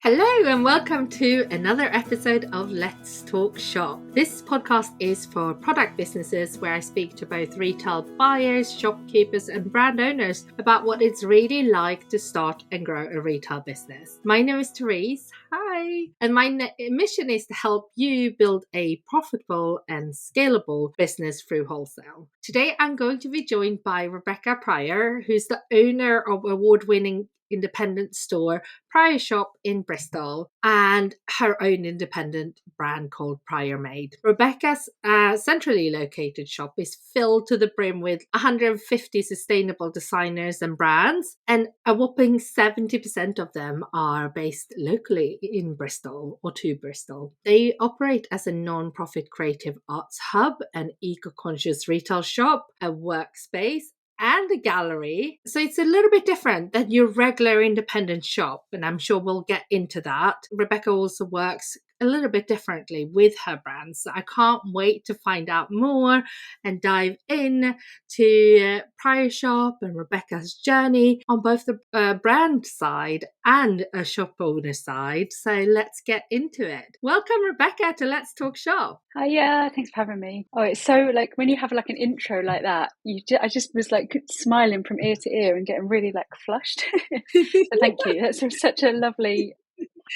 Hello and welcome to another episode of Let's Talk Shop. This podcast is for product businesses where I speak to both retail buyers, shopkeepers and brand owners about what it's really like to start and grow a retail business. My name is Therese. Hi. And my mission is to help you build a profitable and scalable business through wholesale. Today I'm going to be joined by Rebecca Pryor, who's the owner of award-winning independent store Pryor Shop in Bristol and her own independent brand called Handmade. Rebecca's centrally located shop is filled to the brim with 150 sustainable designers and brands, and a whopping 70% of them are based locally in Bristol or to Bristol. They operate as a non-profit creative arts hub, an eco-conscious retail shop, a workspace, and a gallery. So it's a little bit different than your regular independent shop, and I'm sure we'll get into that. Rebecca also works a little bit differently with her brands. So I can't wait to find out more and dive in to Pryor Shop and Rebecca's journey on both the brand side and a shop owner side. So let's get into it. Welcome, Rebecca, to Let's Talk Shop. Yeah, thanks for having me. Oh, it's so like when you have like an intro like that, I just was like smiling from ear to ear and getting really like flushed. So thank you. That's such a lovely,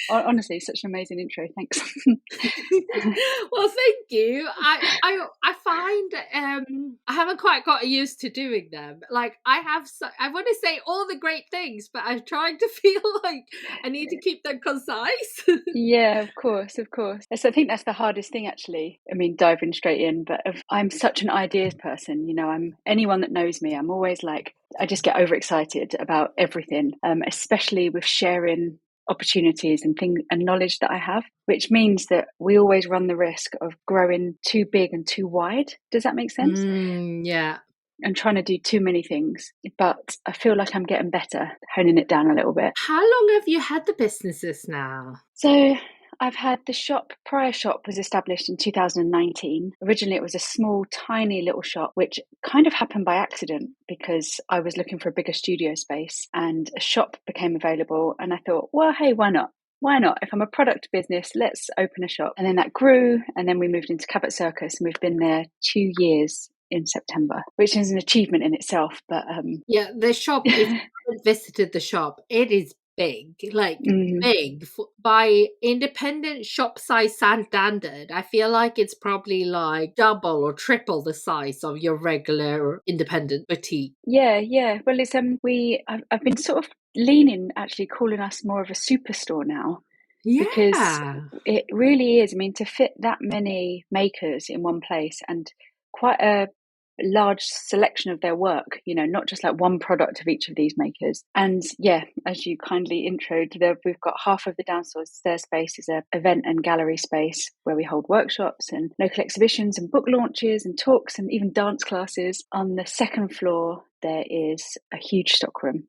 honestly, such an amazing intro. Thanks. Well, thank you. I find I haven't quite got used to doing them. Like I want to say all the great things, but I'm trying to feel like I need to keep them concise. Yeah, of course. So I think that's the hardest thing, actually. I mean, diving straight in, but I'm such an ideas person. Anyone that knows me, I'm always like, I just get overexcited about everything, especially with sharing opportunities and things and knowledge that I have, which means that we always run the risk of growing too big and too wide. Does that make sense? Yeah. And trying to do too many things, but I feel like I'm getting better, honing it down a little bit. How long have you had the businesses now? So I've had the shop. Pryor Shop was established in 2019. Originally, it was a small, tiny little shop, which kind of happened by accident because I was looking for a bigger studio space and a shop became available. And I thought, well, hey, why not? Why not? If I'm a product business, let's open a shop. And then that grew. And then we moved into Cabot Circus and we've been there 2 years in September, which is an achievement in itself. But yeah, the shop, if you haven't visited the shop, it is big, like big by independent shop size standard. I feel like it's probably like double or triple the size of your regular independent boutique. Yeah. Well, it's I've been sort of leaning, actually calling us more of a superstore now. Yeah. Because it really is. I mean, to fit that many makers in one place and quite a large selection of their work, not just like one product of each of these makers. And yeah, as you kindly introed, we've got half of the downstairs space is an event and gallery space where we hold workshops and local exhibitions and book launches and talks and even dance classes. On the second floor, there is a huge stockroom,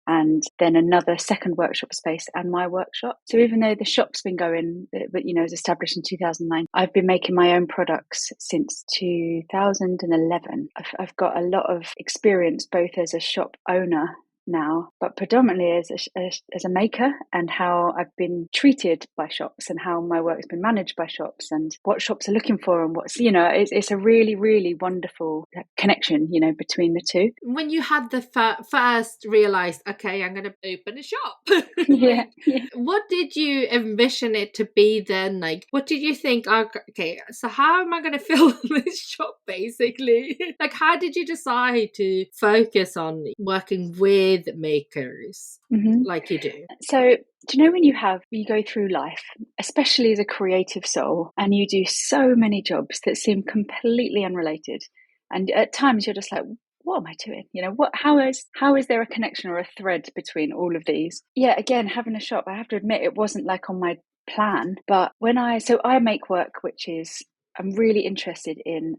and then another second workshop space and my workshop. So even though the shop's been going, but it was established in 2009, I've been making my own products since 2011. I've got a lot of experience both as a shop owner now, but predominantly as a maker, and how I've been treated by shops and how my work's been managed by shops and what shops are looking for and it's a really, really wonderful connection, between the two. When you had the first realized, okay, I'm going to open a shop. Yeah. What did you envision it to be then? Like, what did you think? Okay, so how am I going to fill this shop basically? Like, how did you decide to focus on working with makers like you do? So do you know when you go through life, especially as a creative soul, and you do so many jobs that seem completely unrelated, and at times you're just like, what am I doing? How is there a connection or a thread between all of these? Yeah, again, having a shop, I have to admit, it wasn't like on my plan. But I make work which is, I'm really interested in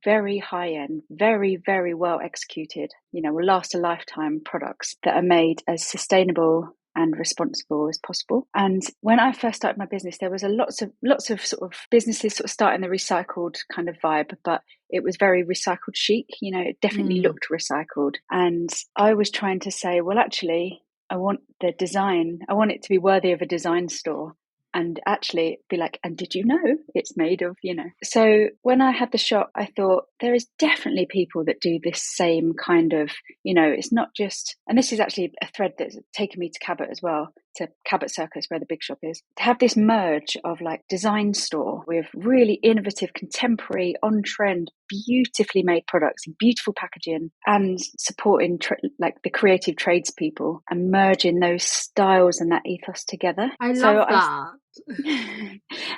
very high end, very, very well executed, will last a lifetime products that are made as sustainable and responsible as possible. And when I first started my business, there was lots of sort of businesses sort of starting the recycled kind of vibe, but it was very recycled chic. It definitely looked recycled. And I was trying to say, well, actually, I want the design, I want it to be worthy of a design store. And actually be like, and did you know it's made of, So when I had the shop, I thought there is definitely people that do this same kind of, it's not just, and this is actually a thread that's taken me to Cabot as well, to Cabot Circus, where the big shop is, to have this merge of like design store with really innovative, contemporary, on trend, beautifully made products, beautiful packaging, and supporting like the creative tradespeople and merging those styles and that ethos together. I love that.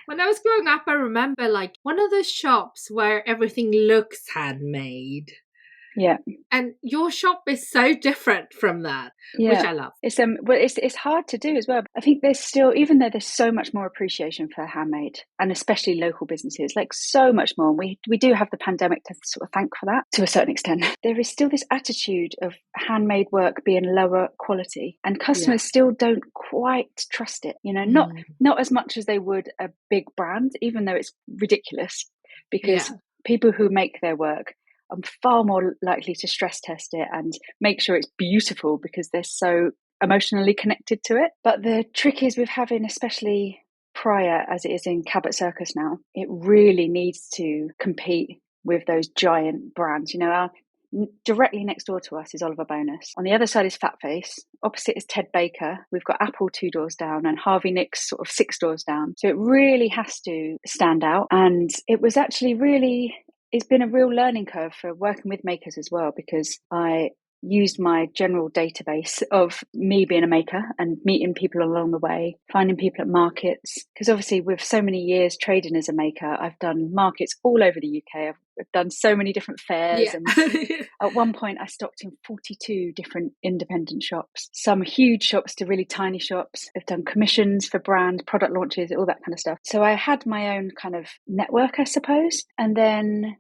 When I was growing up, I remember like one of those shops where everything looks handmade. Yeah. And your shop is so different from that, which I love. It's hard to do as well. I think there's still, even though there's so much more appreciation for handmade, and especially local businesses, like so much more. We do have the pandemic to sort of thank for that to a certain extent. There is still this attitude of handmade work being lower quality, and customers still don't quite trust it. Not as much as they would a big brand, even though it's ridiculous, because people who make their work, I'm far more likely to stress test it and make sure it's beautiful because they're so emotionally connected to it. But the trick is with having, especially Prior as it is in Cabot Circus now, it really needs to compete with those giant brands. Directly next door to us is Oliver Bonus. On the other side is Fat Face. Opposite is Ted Baker. We've got Apple 2 doors down and Harvey Nicks sort of 6 doors down. So it really has to stand out. And it was actually it's been a real learning curve for working with makers as well, because I used my general database of me being a maker and meeting people along the way, finding people at markets. Because obviously with so many years trading as a maker, I've done markets all over the UK. I've done so many different fairs. And at one point I stocked in 42 different independent shops, some huge shops to really tiny shops. I've done commissions for brand product launches, all that kind of stuff. So I had my own kind of network, I suppose. And then,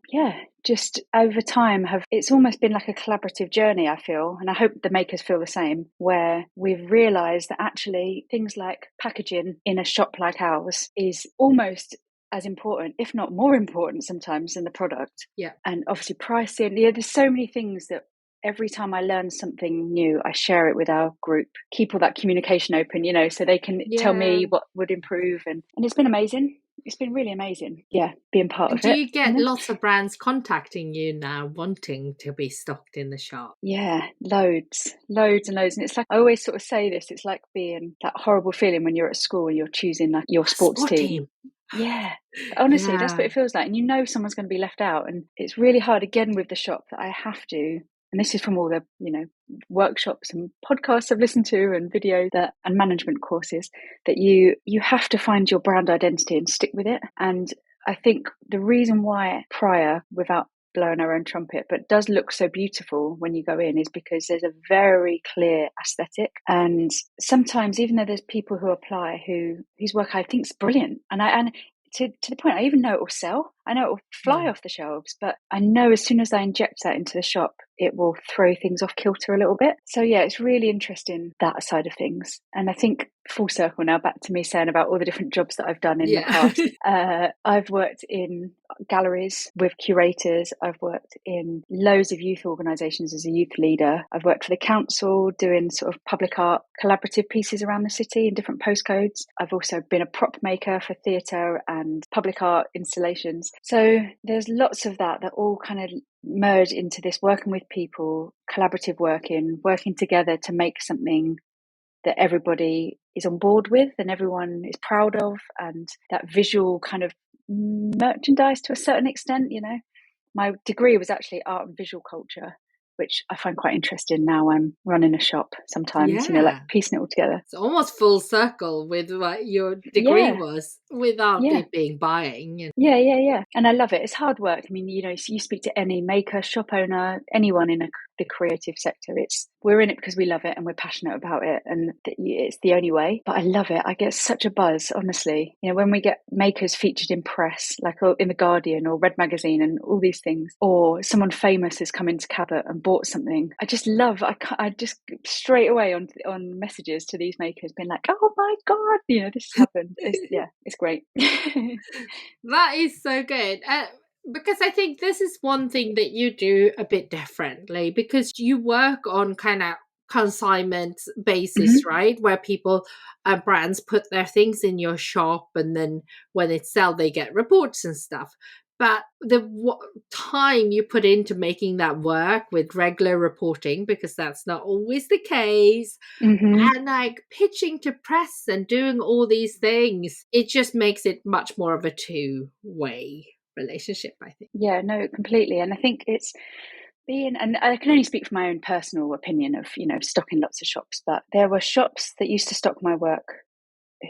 just over time it's almost been like a collaborative journey, I feel, and I hope the makers feel the same, where we've realised that actually things like packaging in a shop like ours is almost as important, if not more important sometimes, than the product. And obviously pricing, there's so many things that every time I learn something new, I share it with our group, keep all that communication open, so they can tell me what would improve, and it's been amazing. It's been really amazing, being part of it. Do you get lots of brands contacting you now wanting to be stocked in the shop? Yeah, loads and loads. And it's like, I always sort of say this, it's like being that horrible feeling when you're at school and you're choosing like your sports team. Yeah, honestly, that's what it feels like. And someone's going to be left out. And it's really hard, again, with the shop, that I have to, and this is from all the, workshops and podcasts I've listened to and videos and management courses, that you have to find your brand identity and stick with it. And I think the reason why Prior, without blowing our own trumpet, but does look so beautiful when you go in, is because there's a very clear aesthetic. And sometimes, even though there's people who apply whose work I think is brilliant, and to the point I even know it will sell, I know it will fly off the shelves, but I know as soon as I inject that into the shop, it will throw things off kilter a little bit. So it's really interesting, that side of things. And I think, full circle now, back to me saying about all the different jobs that I've done in the past. I've worked in galleries with curators. I've worked in loads of youth organisations as a youth leader. I've worked for the council doing sort of public art collaborative pieces around the city in different postcodes. I've also been a prop maker for theatre and public art installations. So there's lots of that all kind of merge into this working with people, collaborative working together to make something that everybody is on board with and everyone is proud of, and that visual kind of merchandise to a certain extent. My degree was actually art and visual culture, which I find quite interesting now. I'm running a shop sometimes, like piecing it all together. It's almost full circle with what your degree was, without it being buying. Yeah. And I love it. It's hard work. I mean, you speak to any maker, shop owner, anyone in the creative sector. We're in it because we love it and we're passionate about it, and it's the only way. But I love it. I get such a buzz, honestly. when we get makers featured in press, like in the Guardian or Red Magazine and all these things, or someone famous has come into Cabot and bought something, I just love. I just straight away on messages to these makers, being like, "Oh my god, this has happened." It's great. That is so good. Because I think this is one thing that you do a bit differently, because you work on kind of consignment basis, Hmm. right? Where people brands put their things in your shop, and then when it's sell, they get reports and stuff. But the time you put into making that work with regular reporting, because that's not always the case, Hmm. and like pitching to press and doing all these things, it just makes it much more of a two-way relationship, I think. Yeah, no, completely. And I think it's being, and I can only speak from my own personal opinion of, stocking lots of shops, but there were shops that used to stock my work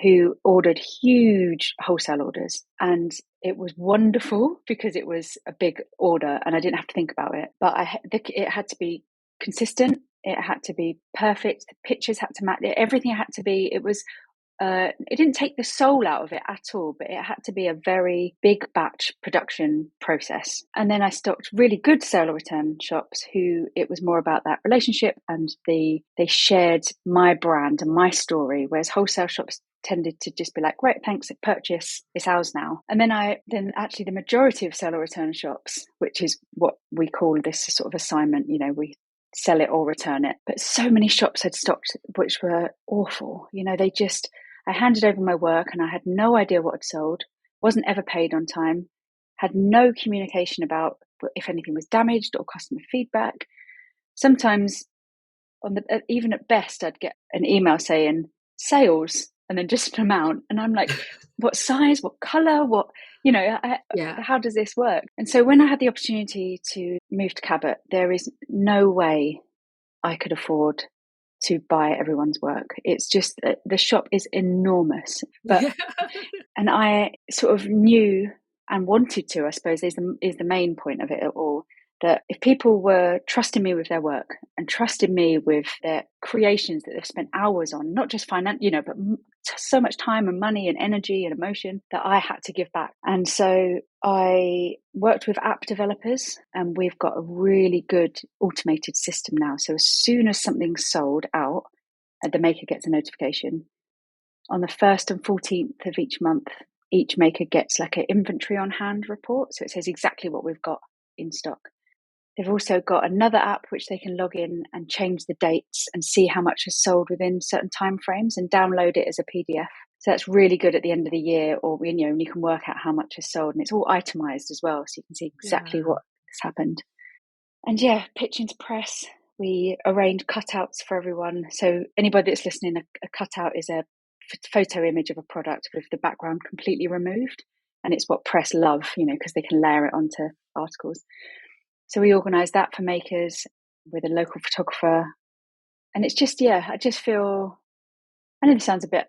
who ordered huge wholesale orders, and it was wonderful because it was a big order and I didn't have to think about it. But it had to be consistent, it had to be perfect, the pictures had to match, everything had to be. It didn't take the soul out of it at all, but it had to be a very big batch production process. And then I stocked really good sale or return shops who it was more about that relationship, and they shared my brand and my story, whereas wholesale shops tended to just be like, great, thanks, purchase, it's ours now. And then actually the majority of sell or return shops, which is what we call this sort of assignment, we sell it or return it. But so many shops had stocked which were awful. I handed over my work and I had no idea what had sold, wasn't ever paid on time, had no communication about if anything was damaged or customer feedback. Sometimes even at best, I'd get an email saying sales and then just an amount. And I'm like, what size, what color, Yeah. how does this work? And so when I had the opportunity to move to Cabot, there is no way I could afford to buy everyone's work. It's just the shop is enormous, and I sort of knew and wanted to, I suppose, is the main point of it all, that if people were trusting me with their work and trusting me with their creations that they've spent hours on, not just but so much time and money and energy and emotion, that I had to give back. And so I worked with app developers, and we've got a really good automated system now. So as soon as something's sold out, the maker gets a notification. On the 1st and 14th of each month, each maker gets like an inventory on hand report. So it says exactly what we've got in stock. They've also got another app which they can log in and change the dates and see how much is sold within certain timeframes and download it as a PDF. So that's really good at the end of the year, or when you can work out how much is sold, and it's all itemized as well, so you can see exactly Yeah. what has happened. And yeah, pitching to press, we arrange cutouts for everyone. So anybody that's listening, a cutout is a photo image of a product with the background completely removed, and it's what press love, because they can layer it onto articles. So we organise that for makers with a local photographer, and it's just, I just feel, I know this sounds a bit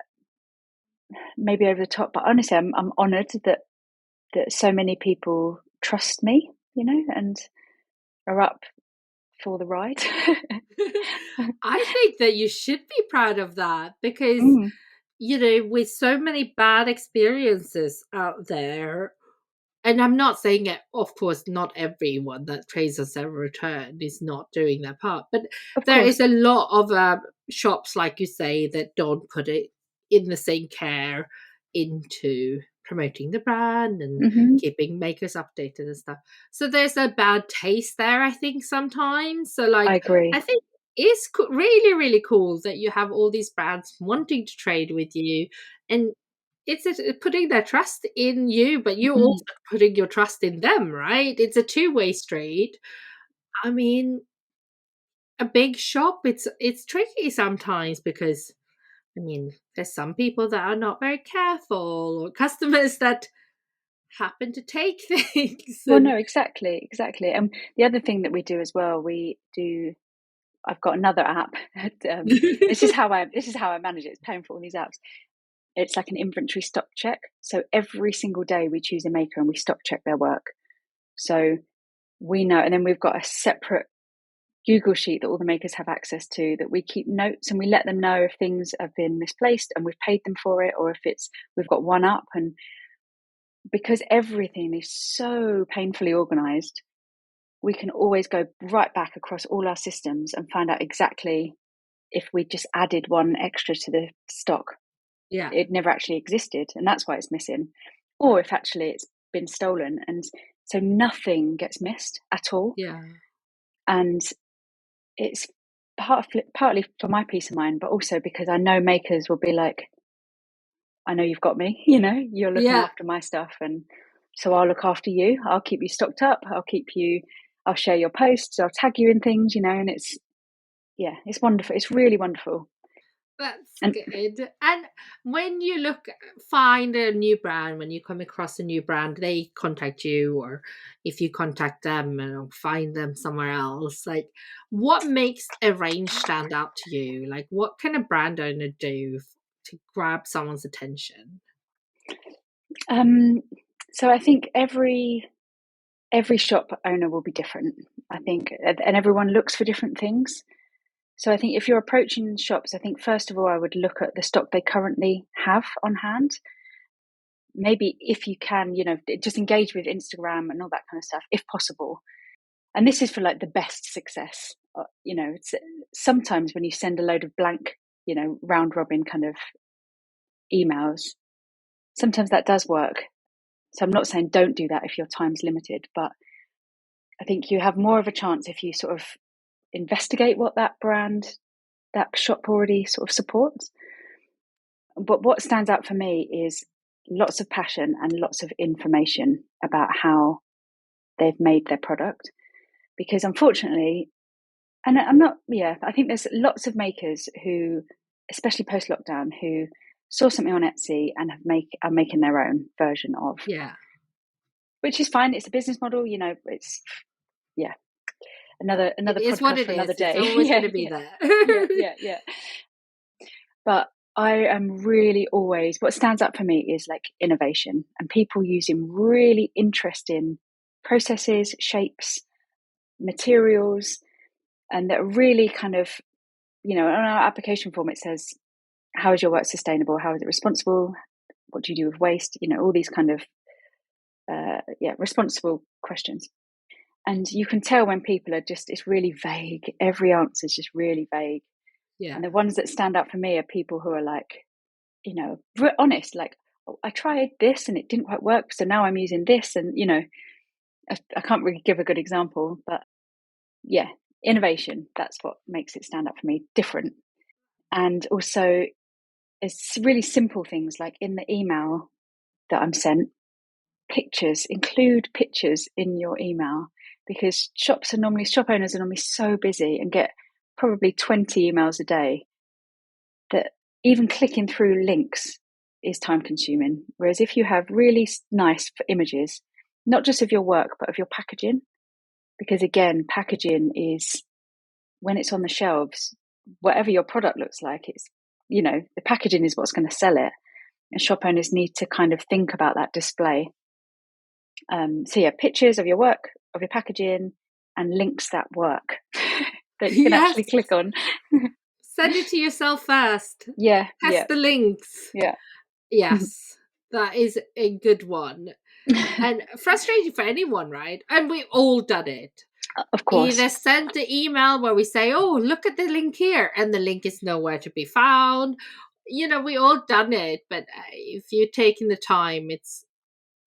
maybe over the top, but honestly, I'm honoured that so many people trust me, and are up for the ride. I think that you should be proud of that, because, Mm, with so many bad experiences out there, and I'm not saying it, of course, not everyone that trades on a return is not doing their part, but of there course. is a lot of shops, like you say, that don't put it in the same care into promoting the brand and Hmm. keeping makers updated and stuff. So there's a bad taste there, I think, sometimes. So, I like, I agree. think it's really, really cool that you have all these brands wanting to trade with you, and it's putting their trust in you, but you Mm. also putting your trust in them, right? It's a two-way street. I mean, a big shop, it's tricky sometimes, because I mean, there's some people that are not very careful, or customers that happen to take things, Well, and no, exactly. And the other thing that we do as well, I've got another app. This is how I manage it. It's paying for all these apps. It's like an inventory stock check. So every single day we choose a maker and we stock check their work. So we know, and then we've got a separate Google sheet that all the makers have access to, that we keep notes, and we let them know if things have been misplaced and we've paid them for it, or if we've got one up. And because everything is so painfully organized, we can always go right back across all our systems and find out exactly if we just added one extra to the stock. yeah, It never actually existed, and that's why it's missing, or if actually it's been stolen. And so nothing gets missed at all. yeah, And it's partly for my peace of mind, but also because I know makers will be like, I know you've got me, you're looking after my stuff, and so I'll look after you. I'll keep you stocked up. I'll share your posts. I'll tag you in things, and it's wonderful. It's really wonderful. That's good. And when you find a new brand, when you come across a new brand, they contact you, or if you contact them and find them somewhere else, like what makes a range stand out to you? Like what can a brand owner do to grab someone's attention? So I think every shop owner will be different, I think, and everyone looks for different things. So I think if you're approaching shops, I think first of all, I would look at the stock they currently have on hand. Maybe if you can, just engage with Instagram and all that kind of stuff, if possible. And this is for like the best success. It's sometimes when you send a load of blank, round robin kind of emails, sometimes that does work. So I'm not saying don't do that if your time's limited, but I think you have more of a chance if you sort of investigate what that shop already sort of supports. But what stands out for me is lots of passion and lots of information about how they've made their product. Because unfortunately, and I think there's lots of makers who, especially post-lockdown, who saw something on Etsy and are making their own version of. Yeah. Which is fine. It's a business model, it's, another podcast for another day. It's always going to be there. Yeah. But I am really always, what stands out for me is like innovation and people using really interesting processes, shapes, materials, and that really kind of, on our application form, it says, how is your work sustainable? How is it responsible? What do you do with waste? All these kind of, responsible questions. And you can tell when people are it's really vague. Every answer is just really vague. Yeah. And the ones that stand out for me are people who are like, honest, like, oh, I tried this and it didn't quite work. So now I'm using this. And, I can't really give a good example, but yeah, innovation, that's what makes it stand up for me, different. And also it's really simple things like in the email that I'm sent, include pictures in your email, because shop owners are normally so busy and get probably 20 emails a day that even clicking through links is time consuming. Whereas if you have really nice images, not just of your work, but of your packaging, because again, packaging is, when it's on the shelves, whatever your product looks like, it's, the packaging is what's going to sell it. And shop owners need to kind of think about that display. So yeah, pictures of your work, of your packaging, and links that work that you can actually click on. Send it to yourself first. Yeah. Test the links. Yeah. Yes, that is a good one. And frustrating for anyone, right? And we've all done it. Of course. Either send the email where we say, oh, look at the link here, and the link is nowhere to be found. We all done it, but if you're taking the time,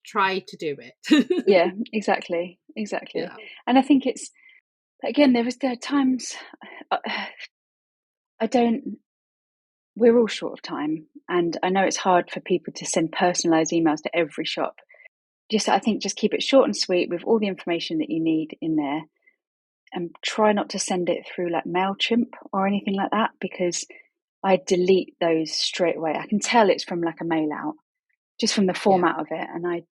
try to do it. Yeah, exactly. Yeah. And I think it's, again, there are times we're all short of time, and I know it's hard for people to send personalized emails to every shop. I think just keep it short and sweet with all the information that you need in there, and try not to send it through like MailChimp or anything like that, because I delete those straight away. I can tell it's from like a mail out just from the format of it, and I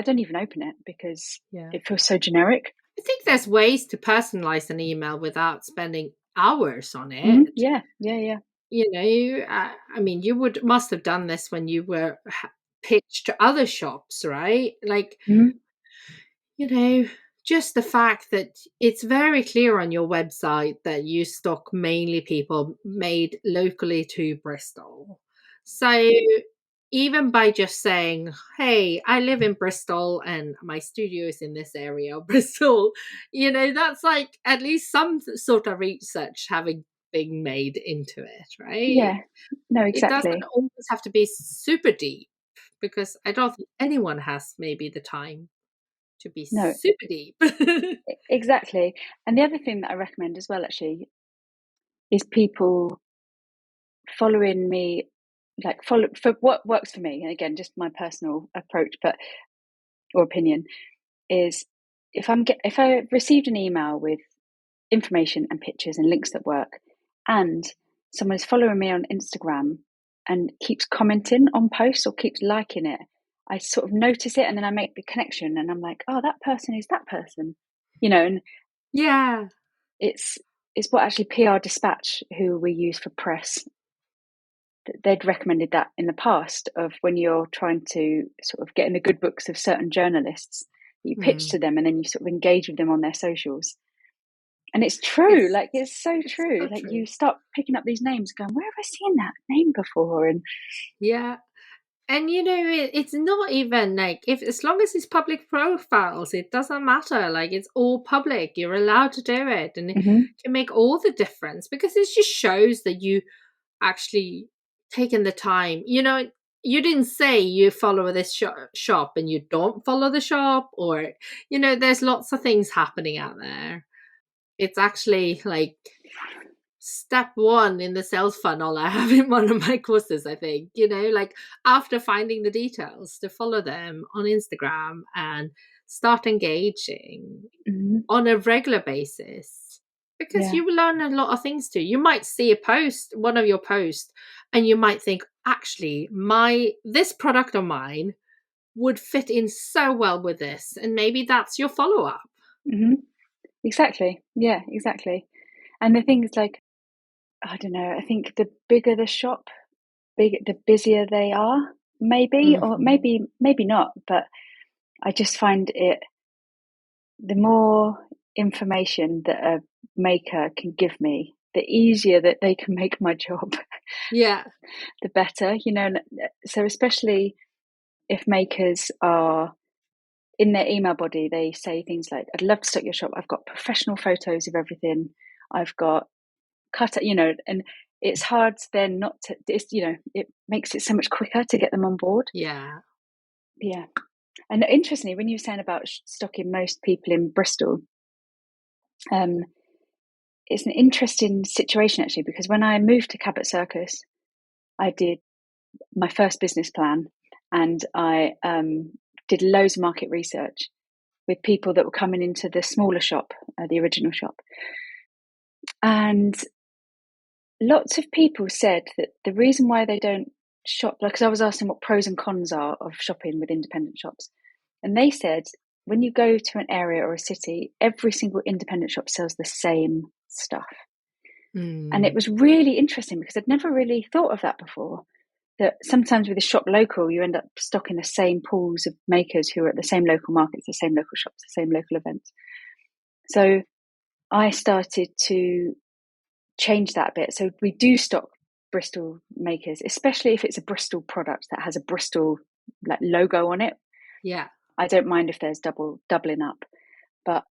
don't even open it because it feels so generic. I think there's ways to personalize an email without spending hours on it. Mm-hmm. Yeah. I mean, you must have done this when you were pitched to other shops, right? Like, just the fact that it's very clear on your website that you stock mainly people made locally to Bristol. So even by just saying, hey, I live in Bristol and my studio is in this area of Bristol, that's like at least some sort of research having been made into it, right? Yeah, no, exactly. It doesn't always have to be super deep, because I don't think anyone has maybe the time to be super deep. Exactly. And the other thing that I recommend as well, actually, is people following me, like follow for what works for me. And again, just my personal approach, or opinion is if I received an email with information and pictures and links that work, and someone is following me on Instagram and keeps commenting on posts or keeps liking it, I sort of notice it, and then I make the connection, and I'm like, oh, that person is that person, and Yeah. it's what actually PR Dispatch, who we use for press, they'd recommended that in the past, of when you're trying to sort of get in the good books of certain journalists, you pitch to them and then you sort of engage with them on their socials. And it's true, it's so true. So true. You start picking up these names going, where have I seen that name before? And yeah. And it's not even like, as long as it's public profiles, it doesn't matter. Like, it's all public. You're allowed to do it, and it can make all the difference, because it just shows that you actually taken the time. You didn't say you follow this shop and you don't follow the shop, or there's lots of things happening out there. It's actually like step one in the sales funnel I have in one of my courses, I think. Like, after finding the details, to follow them on Instagram and start engaging on a regular basis, because you will learn a lot of things too. You might see one of your posts, and you might think, actually, this product of mine would fit in so well with this, and maybe that's your follow-up. Exactly. Yeah, exactly. And the thing is, like, I don't know, I think the bigger the shop, the busier they are, maybe, or maybe not. But I just find it, the more information that a maker can give me, the easier that they can make my job. Yeah. The better, So especially if makers are in their email body, they say things like, I'd love to stock your shop. I've got professional photos of everything. I've got and it's hard then not to, it makes it so much quicker to get them on board. Yeah. Yeah. And interestingly, when you were saying about stocking most people in Bristol, it's an interesting situation actually, because when I moved to Cabot Circus, I did my first business plan, and I did loads of market research with people that were coming into the smaller shop, the original shop. And lots of people said that the reason why they don't shop, because I was asking what pros and cons are of shopping with independent shops. And they said, when you go to an area or a city, every single independent shop sells the same stuff. And it was really interesting, because I'd never really thought of that before, that sometimes with a shop local, you end up stocking the same pools of makers who are at the same local markets, the same local shops, the same local events. So I started to change that a bit. So we do stock Bristol makers, especially if it's a Bristol product that has a Bristol logo on it. Yeah. I don't mind if there's doubling up, but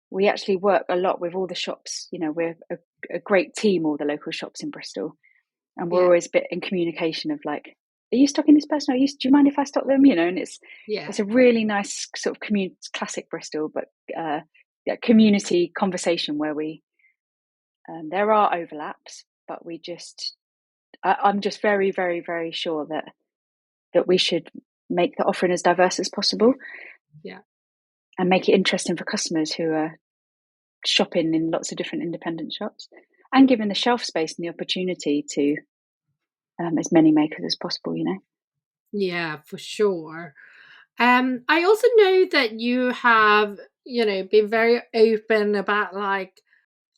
we actually work a lot with all the shops. We're a great team, all the local shops in Bristol, and we're always a bit in communication of like, are you stocking this person? Do you mind if I stock them? And it's a really nice sort of classic Bristol, but community conversation where we, there are overlaps, but I'm just very, very, very sure that we should make the offering as diverse as possible. Yeah. And make it interesting for customers who are shopping in lots of different independent shops, and giving the shelf space and the opportunity to as many makers as possible, Yeah, for sure. I also know that you have, been very open about like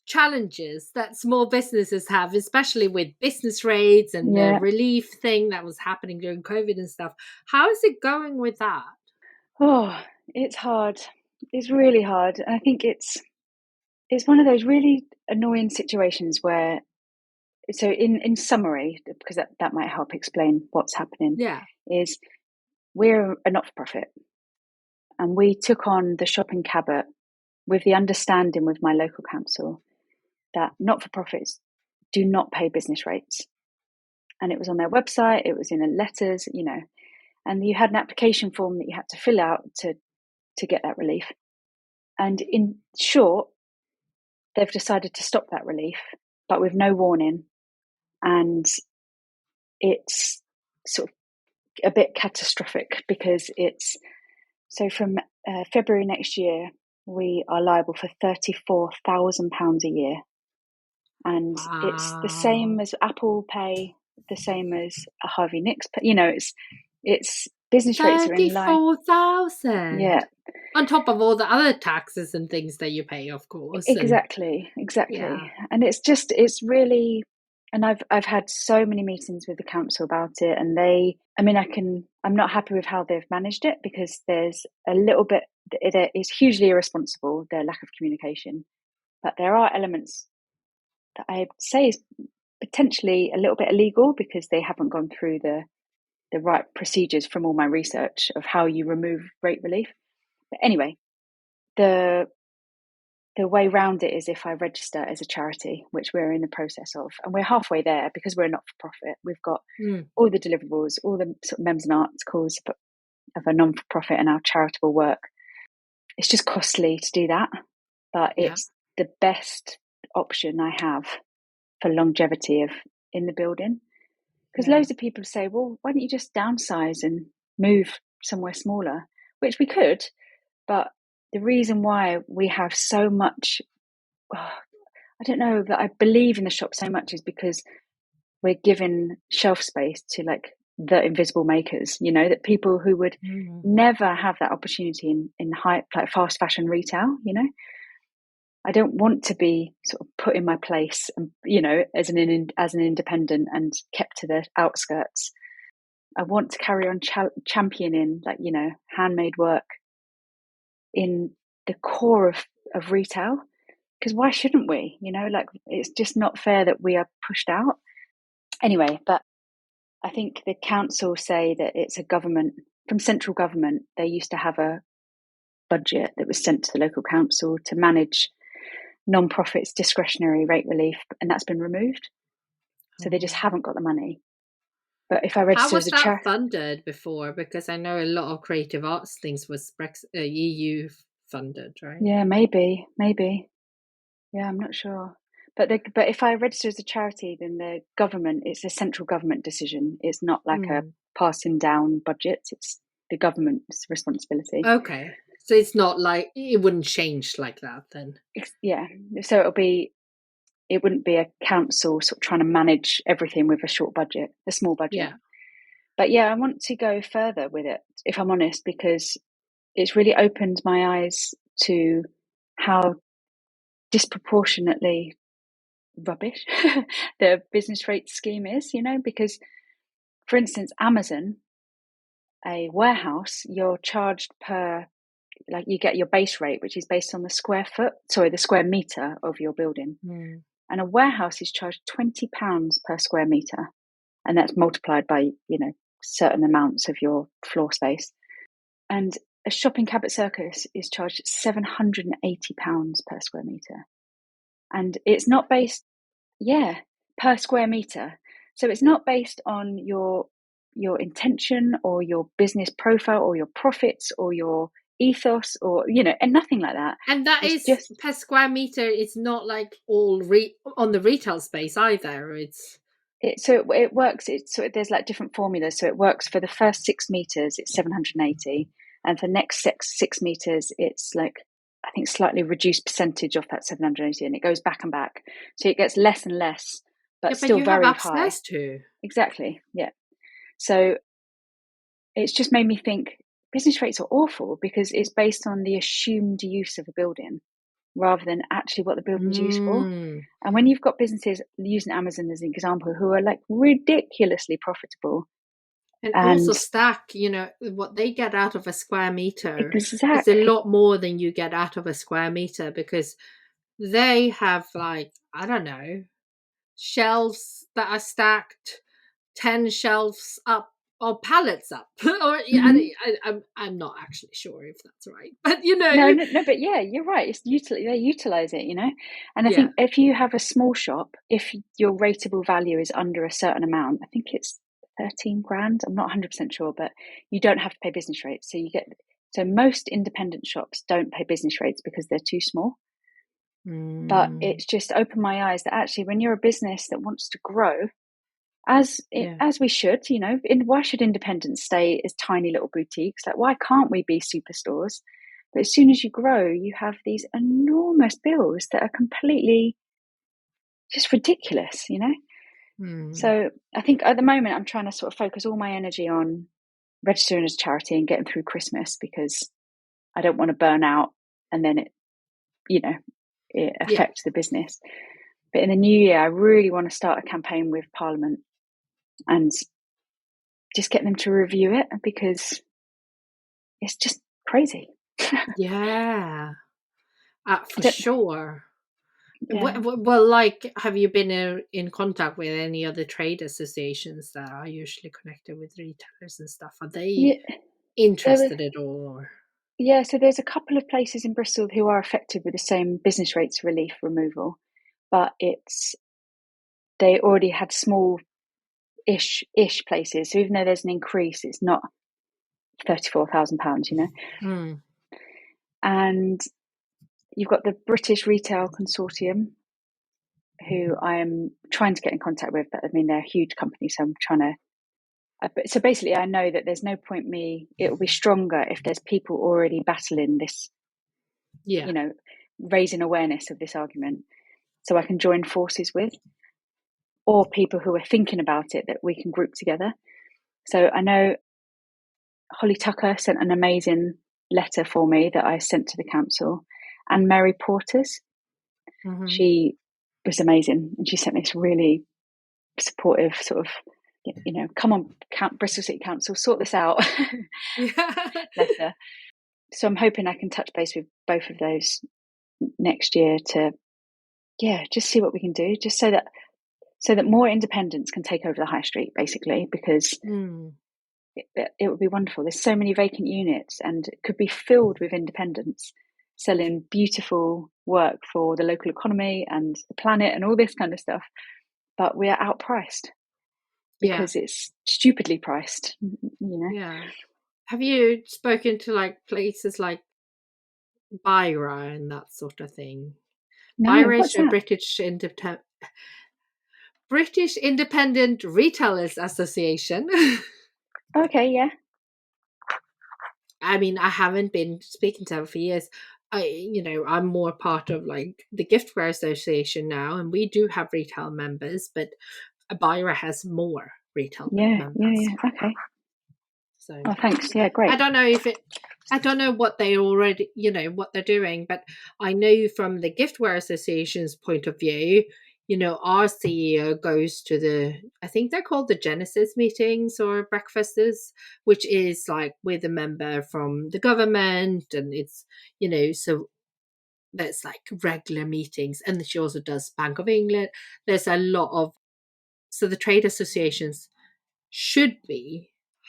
challenges that small businesses have, especially with business rates and the relief thing that was happening during COVID and stuff. How is it going with that? Oh, it's hard. It's really hard. And I think it's one of those really annoying situations where, so in summary, because that might help explain what's happening, is we're a not-for-profit, and we took on the shop in Cabot with the understanding with my local council that not-for-profits do not pay business rates. And it was on their website, it was in the letters, and you had an application form that you had to fill out to get that relief. And in short, they've decided to stop that relief but with no warning. And it's sort of a bit catastrophic because it's so from February next year, we are liable for £34,000 a year. And it's the Wow. same as Apple Pay, the same as a Harvey Nicks Pay. You know, it's business rates are in line. 34,000. Yeah, On top of all the other taxes and things that you pay, of course. And exactly. yeah. And it's really, and I've had so many meetings with the council about it, and I'm not happy with how they've managed it, because there's a little bit, it is hugely irresponsible, their lack of communication. But there are elements that I'd say is potentially a little bit illegal, because they haven't gone through the right procedures from all my research of how you remove rate relief. But anyway, the way round it is if I register as a charity, which we're in the process of, and we're halfway there because we're a not-for-profit. We've got all the deliverables, all the sort of members and articles of a non-for-profit and our charitable work. It's just costly to do that, but Yeah. it's the best option I have for longevity in the building. Because loads of people say, well, why don't you just downsize and move somewhere smaller? Which we could, but the reason why we have so much, I don't know, that I believe in the shop so much is because we're giving shelf space to like the invisible makers, you know, that people who would never have that opportunity in high, like fast fashion retail, you know. I don't want to be sort of put in my place, and you know, as an independent and kept to the outskirts. I want to carry on championing, like, you know, handmade work in the core of retail, because why shouldn't we? You know, like, it's just not fair that we are pushed out. Anyway, but I think the council say that it's a government, from central government, they used to have a budget that was sent to the local council to manage non-profits discretionary rate relief, and that's been removed. So they just haven't got the money. But if I How register as was a that charity, funded before? Because I know a lot of creative arts things was EU funded, right? yeah, maybe. Yeah, I'm not sure. But if I register as a charity, then the government, it's a central government decision. It's not like a passing down budget. It's the government's responsibility. Okay. So it's not like it wouldn't change like that then. Yeah. So it wouldn't be a council sort of trying to manage everything with a small budget. Yeah. But yeah, I want to go further with it, if I'm honest, because it's really opened my eyes to how disproportionately rubbish the business rate scheme is, you know, because, for instance, Amazon, a warehouse, you're charged per, like, you get your base rate, which is based on the square meter of your building. And a warehouse is charged £20 per square meter. And that's multiplied by, you know, certain amounts of your floor space. And a shopping cab at Circus is charged £780 per square meter. And it's not based, per square meter. So it's not based on your intention or your business profile or your profits or your ethos, or, you know, and nothing like that. And that It's is just per square meter. It's not like all on the retail space either. It's it works. There's like different formulas. So it works for the first 6 meters, it's 780, and for the next six meters, it's like, I think, slightly reduced percentage of that 780, and it goes back and back. So it gets less and less, but but still you have very high. access to. Exactly. Yeah. So it's just made me think business rates are awful because it's based on the assumed use of a building rather than actually what the building's used for. And when you've got businesses, using Amazon as an example, who are like ridiculously profitable, And also and Stack, you know, what they get out of a square meter is a exactly, lot more than you get out of a square meter, because they have, like, I don't know, shelves that are stacked 10 shelves up or pallets up. Or I'm not actually sure if that's right. But you know, no, but yeah, you're right. They utilize it, you know. And I yeah. think if you have a small shop, if your rateable value is under a certain amount, I think it's 13 grand. I'm not 100% sure, but you don't have to pay business rates. So most independent shops don't pay business rates because they're too small. But Mm. it's just opened my eyes that actually when you're a business that wants to grow, as Yeah. we should, why should independents stay as tiny little boutiques? Like, why can't we be superstores? But as soon as you grow, you have these enormous bills that are completely just ridiculous, Mm. So I think at the moment I'm trying to sort of focus all my energy on registering as a charity and getting through Christmas, because I don't want to burn out and then it Yeah. affects the business. But in the new year, I really want to start a campaign with Parliament and just get them to review it, because it's just crazy. Yeah. I For don't, sure. yeah. Well, like, have you been in contact with any other trade associations that are usually connected with retailers and stuff? Are they Yeah, there were, interested at all? Or? yeah, so there's a couple of places in Bristol who are affected with the same business rates relief removal, but they already had small ish places. So even though there's an increase, it's not £34,000, Mm. And you've got the British Retail Consortium, who I am trying to get in contact with, but I mean, they're a huge company, so I'm trying to. So basically, I know that there's no point it will be stronger if there's people already battling this, Yeah. raising awareness of this argument, so I can join forces with, or people who are thinking about it that we can group together. So I know Holly Tucker sent an amazing letter for me that I sent to the council, and Mary Portas, Mm-hmm. she was amazing, and she sent this really supportive sort of, come on, Bristol City Council, sort this out Yeah. letter. So I'm hoping I can touch base with both of those next year to, just see what we can do, just so that more independents can take over the high street, basically, because Mm. it would be wonderful. There's so many vacant units, and it could be filled with independents selling beautiful work for the local economy and the planet and all this kind of stuff. But we are outpriced Yeah. because it's stupidly priced, Yeah. Have you spoken to like places like Byra and that sort of thing? No, Byra is what's a that? British Independent Retailers Association. Okay, yeah. I mean, I haven't been speaking to them for years. I'm more part of like the Giftware Association now, and we do have retail members, but Byra has more retail Yeah, yeah, members. yeah. Okay. So Oh, thanks. Yeah, great. I don't know if it. I don't know what they already, what they're doing, but I know from the Giftware Association's point of view, our CEO goes to I think they're called the Genesis meetings or breakfasts, which is like with a member from the government, and it's, so there's like regular meetings, and she also does Bank of England. There's a lot of, so the trade associations should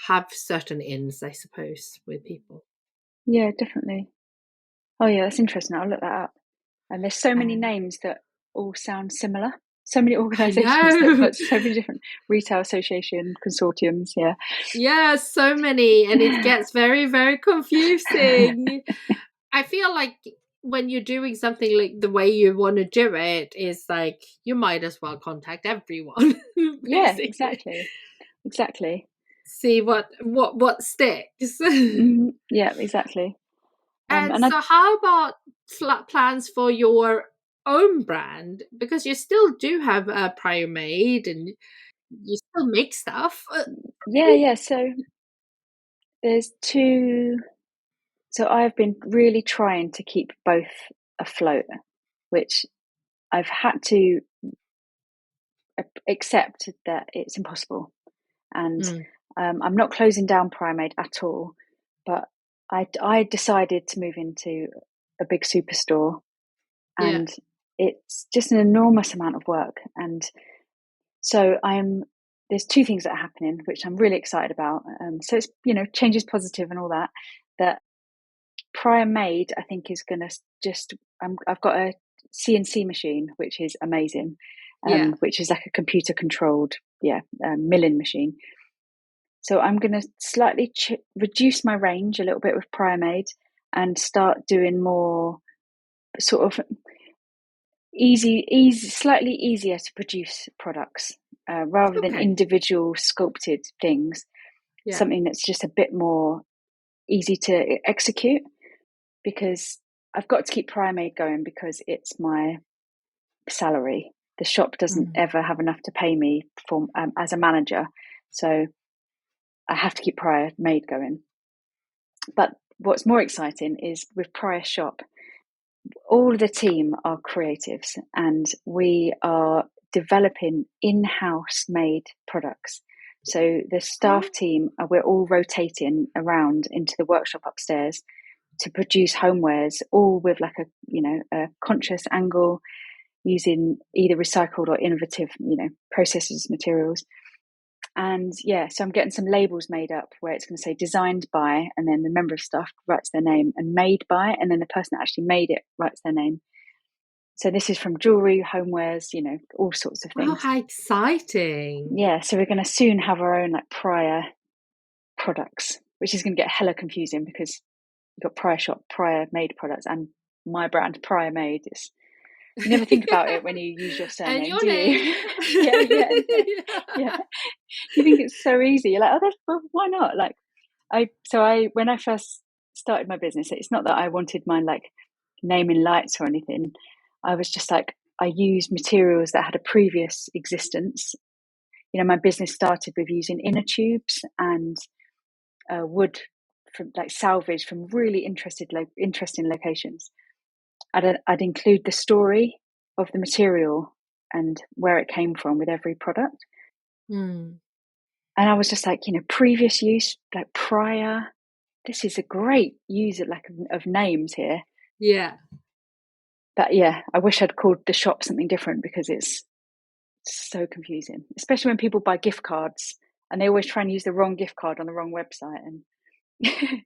have certain ins, I suppose, with people. Yeah, definitely. Oh, yeah, that's interesting. I'll look that up. And there's so many Um, names that all sound similar. So many I organisations know. but so many different retail association consortiums. Yeah. Yeah, so many, and it gets very, very confusing. I feel like when you're doing something like the way you want to do it, is like you might as well contact everyone, Yeah, basically. exactly. See what sticks. Yeah, exactly. And And I, so, how about plans for your own brand? Because you still do have a prior made, and you still make stuff. yeah. So there's two. So I've been really trying to keep both afloat, which I've had to accept that it's impossible. And Mm, I'm not closing down Primate at all, but I decided to move into a big superstore, yeah, and it's just an enormous amount of work. And so there's two things that are happening, which I'm really excited about. So it's, changes positive and all that. That Prior Made, I think, is going to just. I've got a CNC machine, which is amazing, yeah, which is like a computer controlled, milling machine. So I'm going to slightly reduce my range a little bit with Prior Made and start doing more sort of. slightly easier to produce products rather than Okay. individual sculpted things. Yeah. Something that's just a bit more easy to execute, because I've got to keep Prior Made going because it's my salary. The shop doesn't ever have enough to pay me for as a manager, so I have to keep Prior Made going. But what's more exciting is with Prior Shop, all of the team are creatives and we are developing in-house made products. So the staff team, we're all rotating around into the workshop upstairs to produce homewares, all with like a conscious angle, using either recycled or innovative, processes, materials. And yeah, so I'm getting some labels made up where it's going to say designed by, and then the member of staff writes their name, and made by, and then the person that actually made it writes their name. So this is from jewelry, homewares, all sorts of Wow, things. how exciting. Yeah, so we're going to soon have our own like Prior products, which is going to get hella confusing because you've got Prior Shop, Prior Made products, and my brand, Prior Made. You never think about it when you use your And surname, your do name. you? Yeah. You think it's so easy. You're like, well, why not? Like, when I first started my business, it's not that I wanted my like name in lights or anything. I was just like, I used materials that had a previous existence. My business started with using inner tubes and wood from like salvage from really interesting locations. I'd include the story of the material and where it came from with every product. Mm. And I was just like, previous use, like prior. This is a great use of names here. Yeah. But yeah, I wish I'd called the shop something different because it's so confusing, especially when people buy gift cards and they always try and use the wrong gift card on the wrong website. And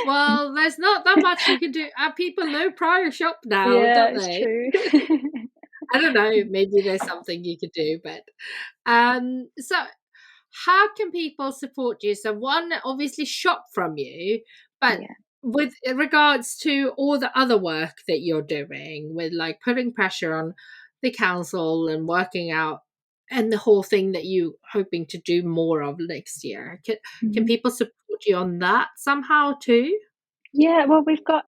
Well, there's not that much you can do. People know Prior Shop now, yeah, don't it's they? true. I don't know. Maybe there's something you could do, but so how can people support you? So one, obviously shop from you, but Yeah. with regards to all the other work that you're doing with like putting pressure on the council and working out and the whole thing that you hoping to do more of next year, can people support you on that somehow too? Yeah, well, we've got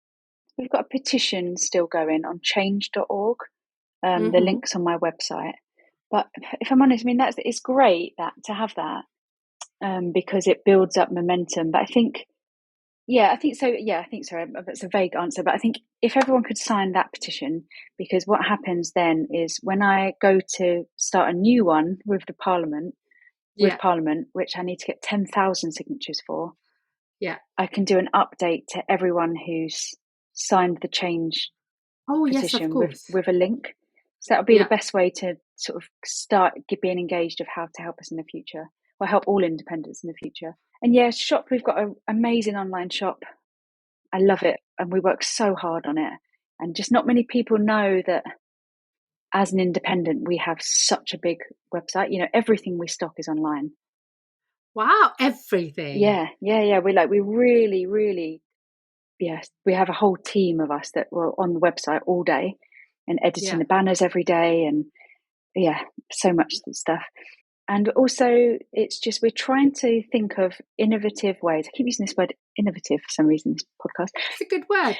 a petition still going on change.org. The Mm-hmm. link's on my website. But if I'm honest, I mean, it's great to have that because it builds up momentum. But I think so. Yeah, I think so. That's a vague answer, but I think if everyone could sign that petition, because what happens then is when I go to start a new one with Parliament, Yeah. which I need to get 10,000 signatures for, Yeah. I can do an update to everyone who's signed the change Oh, yes, of petition course. with a link. So that'll be the Yeah. best way to sort of start being engaged of how to help us in the future, or help all independents in the future. And yeah, shop, we've got an amazing online shop. I love it, and we work so hard on it. And just not many people know that as an independent, we have such a big website. Everything we stock is online. Wow, everything. Yeah. We really, really, yes, we have a whole team of us that were on the website all day and editing Yeah. the banners every day, and yeah, so much stuff. And also, it's just we're trying to think of innovative ways. I keep using this word innovative for some reason in this podcast. It's a good word.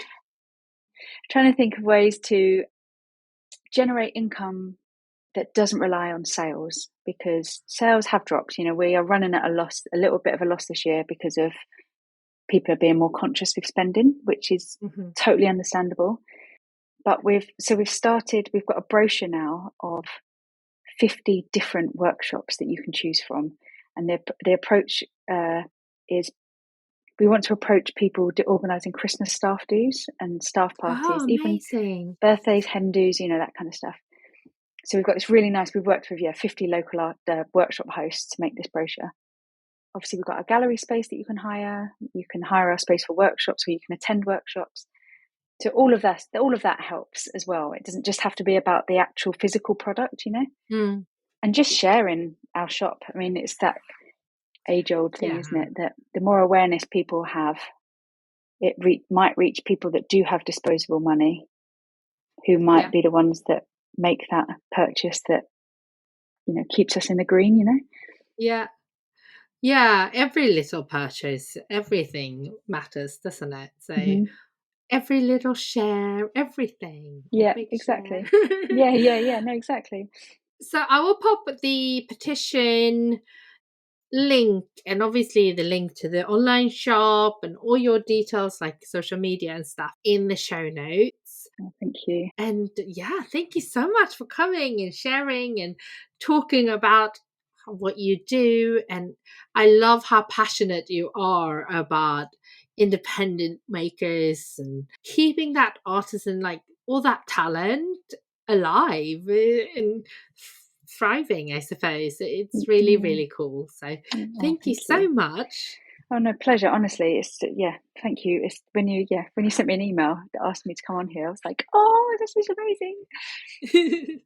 Trying to think of ways to generate income that doesn't rely on sales, because sales have dropped. We are running at a little bit of a loss this year because of people are being more conscious with spending, which is totally understandable. But we've got a brochure now of 50 different workshops that you can choose from. And the approach is we want to approach people organising Christmas staff dues and staff parties, Oh, even amazing. birthdays, hen dues, that kind of stuff. So we've got this really nice, we've worked with 50 local art workshop hosts to make this brochure. Obviously, we've got a gallery space that you can hire. You can hire our space for workshops, or you can attend workshops. So all of that helps as well. It doesn't just have to be about the actual physical product, Mm. and just sharing our shop. I mean, it's that age-old thing, Yeah. isn't it? That the more awareness people have, it might reach people that do have disposable money who might be the ones that make that purchase that, you know, keeps us in the green, you know? Yeah, every little purchase, everything matters, doesn't it? So every little share, everything, a Yeah, big exactly. share. Yeah, no, exactly. So I will pop the petition link and obviously the link to the online shop and all your details like social media and stuff in the show notes. Oh, thank you. And yeah, thank you so much for coming and sharing and talking about what you do. And I love how passionate you are about independent makers and keeping that artisan, like all that talent alive and thriving, I suppose. It's really, really cool. So thank you so much. Oh no, pleasure. Honestly, it's thank you. It's when you sent me an email that asked me to come on here, I was like, oh, this is amazing.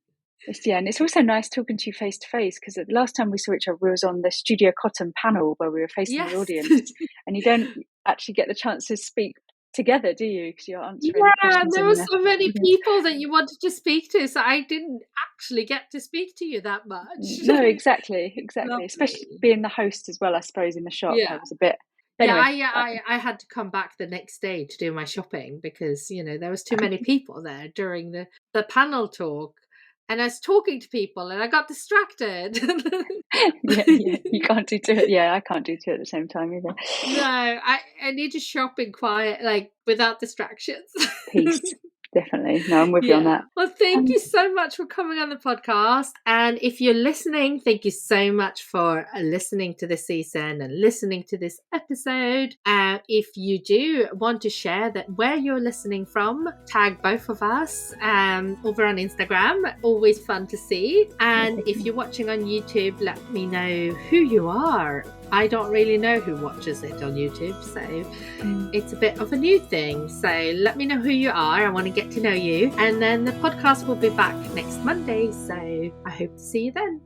And it's also nice talking to you face to face, because the last time we saw each other, we was on the Studio Cotton panel where we were facing the audience, and you don't actually get the chance to speak together, do you? Because you're answering questions. There were so many people that you wanted to speak to, so I didn't actually get to speak to you that much. No, exactly. Lovely. Especially being the host as well, I suppose, in the shop. Yeah. I was a bit. Anyway, I had to come back the next day to do my shopping because, you know, there was too many people there during the panel talk. And I was talking to people and I got distracted. You can't do two. Yeah, I can't do two at the same time either. No, I need to shop in quiet, like without distractions. Peace. Definitely. No, I'm with you on that. Well, thank you so much for coming on the podcast. And if you're listening, thank you so much for listening to this season and listening to this episode. If you do want to share that where you're listening from, tag both of us over on Instagram. Always fun to see. And if you're watching on YouTube, let me know who you are. I don't really know who watches it on YouTube, so it's a bit of a new thing. So let me know who you are. I want to get to know you. And then the podcast will be back next Monday. So I hope to see you then.